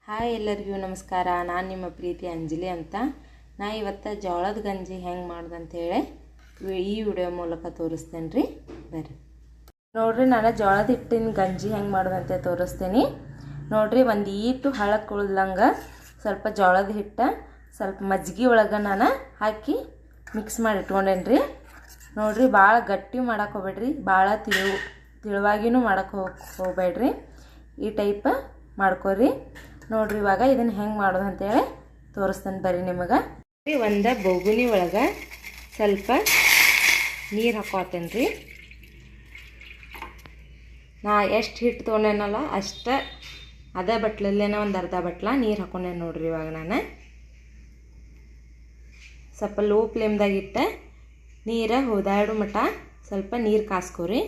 Hi ಎಲ್ಲರಿಗೂ ನಮಸ್ಕಾರ. ನಾನು ನಿಮ್ಮ ಪ್ರೀತಿ ಅಂಜಲಿ ಅಂತ. ನಾ ಇವತ್ತು ಜೋಳದ ಗಂಜಿ ಹೆಂಗೆ ಮಾಡ್ದಂತೇಳಿ ಈ ವಿಡಿಯೋ ಮೂಲಕ ತೋರಿಸ್ತೇನೆ ರೀ. ಬರ್ರಿ ನೋಡ್ರಿ, ನಾನು ಜೋಳದ ಹಿಟ್ಟಿನ ಗಂಜಿ ಹೆಂಗೆ ಮಾಡ್ದಂತೆ ತೋರಿಸ್ತೀನಿ ನೋಡ್ರಿ. ಒಂದು ಈಟು ಹಳಕ್ಕೆ ಉಳ್ದಂಗೆ ಸ್ವಲ್ಪ ಜೋಳದ ಹಿಟ್ಟು ಸ್ವಲ್ಪ ಮಜ್ಜಿಗೆ ಒಳಗೆ ನಾನು ಹಾಕಿ ಮಿಕ್ಸ್ ಮಾಡಿ ಇಟ್ಕೊಂಡೇನಿ ರೀ. ನೋಡ್ರಿ, ಭಾಳ ಗಟ್ಟಿ ಮಾಡಕ್ಕೆ ಹೋಗ್ಬೇಡ್ರಿ, ಭಾಳ ತಿಳುವಾಗಿನೂ ಮಾಡಕ್ಕೆ ಹೋಗ್ಬೇಡ್ರಿ. ಈ ಟೈಪ್ ಮಾಡ್ಕೊರಿ ನೋಡ್ರಿ. ಇವಾಗ ಇದನ್ನು ಹೆಂಗೆ ಮಾಡೋದು ಅಂತೇಳಿ ತೋರಿಸ್ತೇನೆ ಬರ್ರಿ ನಿಮಗೆ. ಒಂದು ಬೋಗುನಿ ಒಳಗೆ ಸ್ವಲ್ಪ ನೀರು ಹಾಕೋತೇನೆ ರೀ. ನಾ ಎಷ್ಟು ಹಿಟ್ಟು ತೊಗೊಂಡೇನಲ್ಲ ಅಷ್ಟು ಅದೇ ಬಟ್ಲಲ್ಲೇನ ಒಂದು ಅರ್ಧ ಬಟ್ಲ ನೀರು ಹಾಕೊಂಡೇನೆ ನೋಡ್ರಿ. ಇವಾಗ ನಾನು ಸ್ವಲ್ಪ ಲೋ ಫ್ಲೇಮ್ದಾಗ ಇಟ್ಟು ನೀರು ಹೋದಾಡು ಮಟ್ಟ ಸ್ವಲ್ಪ ನೀರು ಕಾಸ್ಕೋರಿ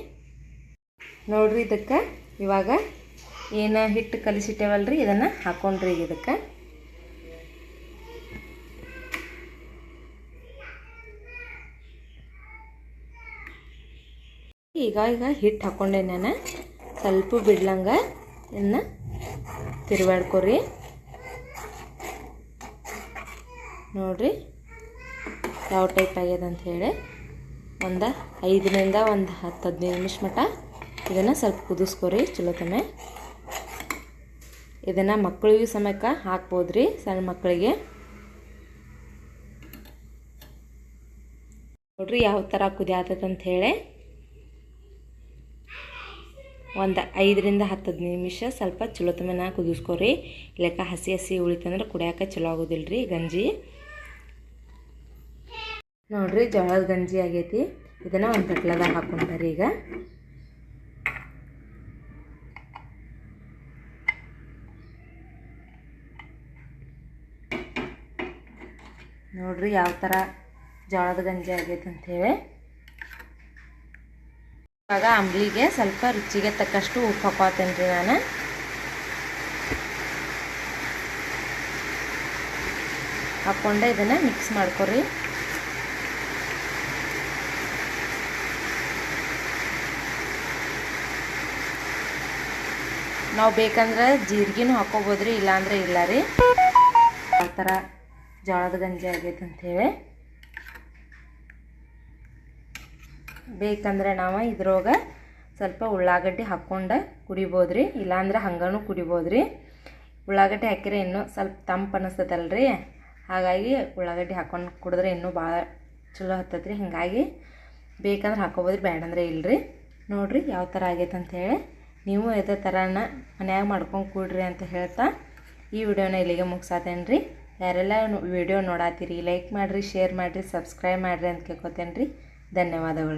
ನೋಡ್ರಿ. ಇದಕ್ಕೆ ಇವಾಗ ಏನು ಹಿಟ್ಟು ಕಲಿಸಿಟ್ಟೇವಲ್ರಿ ಇದನ್ನು ಹಾಕೊಂಡ್ರಿ. ಇದಕ್ಕೆ ಈಗ ಹಿಟ್ಟು ಹಾಕೊಂಡೆ ನಾನು. ಸ್ವಲ್ಪ ಬಿಡ್ಲಂಗ ಇದನ್ನ ತಿರುವಾಡ್ಕೊರಿ ನೋಡ್ರಿ ಯಾವ ಟೈಪ್ ಆಗ್ಯದ ಅಂತ ಹೇಳಿ. ಒಂದು 5ರಿಂದ ಒಂದು 10-15 ನಿಮಿಷ ಮಟ್ಟ ಇದನ್ನು ಸ್ವಲ್ಪ ಕುದಿಸ್ಕೊರಿ ಚಲೋ ತಮೆ. ಇದನ್ನು ಮಕ್ಕಳಿಗೂ ಸಮೇತ ಹಾಕ್ಬೋದ್ರಿ, ಸಣ್ಣ ಮಕ್ಕಳಿಗೆ. ನೋಡ್ರಿ ಯಾವ ಥರ ಕುದಿಯಾತಂತ ಹೇಳಿ. ಒಂದು 5ರಿಂದ 10 ನಿಮಿಷ ಸ್ವಲ್ಪ ಚಲೋ ತಮೆನ ಕುದಿಸ್ಕೊರಿ. ಇಲ್ಲಕ್ಕ ಹಸಿ ಹಸಿ ಉಳಿತಂದ್ರೆ ಕುಡಿಯೋಕೆ ಚಲೋ ಆಗೋದಿಲ್ಲ ರೀ ಗಂಜಿ. ನೋಡ್ರಿ ಜೋಳದ ಗಂಜಿ ಆಗೈತಿ. ಇದನ್ನು ಒಂದು ತಟ್ಲದಾಗ ಹಾಕೊಂಡ್ರಿ. ಈಗ ನೋಡ್ರಿ ಯಾವ ಥರ ಜೋಳದ ಗಂಜಿ ಆಗೈತೆ ಅಂಥೇಳಿ. ಇವಾಗ ಅಂಬ್ಲಿಗೆ ಸ್ವಲ್ಪ ರುಚಿಗೆ ತಕ್ಕಷ್ಟು ಉಪ್ಪು ಹಾಕೋತೇನೆ ರೀ ನಾನು. ಹಾಕ್ಕೊಂಡೆ ಇದನ್ನು ಮಿಕ್ಸ್ ಮಾಡ್ಕೊರಿ. ನಾವು ಬೇಕಂದ್ರೆ ಜೀರಿಗೆನೂ ಹಾಕೋಬೋದ್ರಿ, ಇಲ್ಲಾಂದ್ರೆ ಇಲ್ಲ ರೀ. ಯಾವ ಥರ ಜೋಳದ ಗಂಜಿ ಆಗೈತೆ ಅಂಥೇಳಿ. ಬೇಕಂದ್ರೆ ನಾವು ಇದ್ರೊಳಗೆ ಸ್ವಲ್ಪ ಉಳ್ಳಾಗಡ್ಡಿ ಹಾಕ್ಕೊಂಡು ಕುಡಿಬೋದ್ರಿ, ಇಲ್ಲಾಂದ್ರೆ ಹಂಗೂ ಕುಡಿಬೋದ್ರಿ. ಉಳ್ಳಾಗಡ್ಡಿ ಹಾಕಿದ್ರೆ ಇನ್ನೂ ಸ್ವಲ್ಪ ತಂಪು ಅನ್ನಿಸ್ತೈತಲ್ರಿ, ಹಾಗಾಗಿ ಉಳ್ಳಾಗಡ್ಡಿ ಹಾಕ್ಕೊಂಡು ಕುಡಿದ್ರೆ ಇನ್ನೂ ಭಾಳ ಚಲೋ ಹತ್ತತ್ರಿ. ಹಾಗಾಗಿ ಬೇಕಂದ್ರೆ ಹಾಕೋಬೋದ್ರಿ, ಬೇಡಂದ್ರೆ ಇಲ್ಲರಿ. ನೋಡಿರಿ ಯಾವ ಥರ ಆಗೈತೆ ಅಂಥೇಳಿ. ನೀವು ಇದೇ ಥರನ ಮನ್ಯಾಗ ಮಾಡ್ಕೊಂಡು ಕೊಡ್ರಿ ಅಂತ ಹೇಳ್ತಾ ಈ ವಿಡಿಯೋನ ಇಲ್ಲಿಗೆ ಮುಗಿಸಾತೇನೆ ರೀ. ಯಾರೆಲ್ಲ ವಿಡಿಯೋ ನೋಡಾತೀರಿ ಲೈಕ್ ಮಾಡಿರಿ, ಶೇರ್ ಮಾಡಿರಿ, ಸಬ್ಸ್ಕ್ರೈಬ್ ಮಾಡಿರಿ ಅಂತ ಕೇಳ್ಕೊತೇನೆ ರೀ. ಧನ್ಯವಾದಗಳು.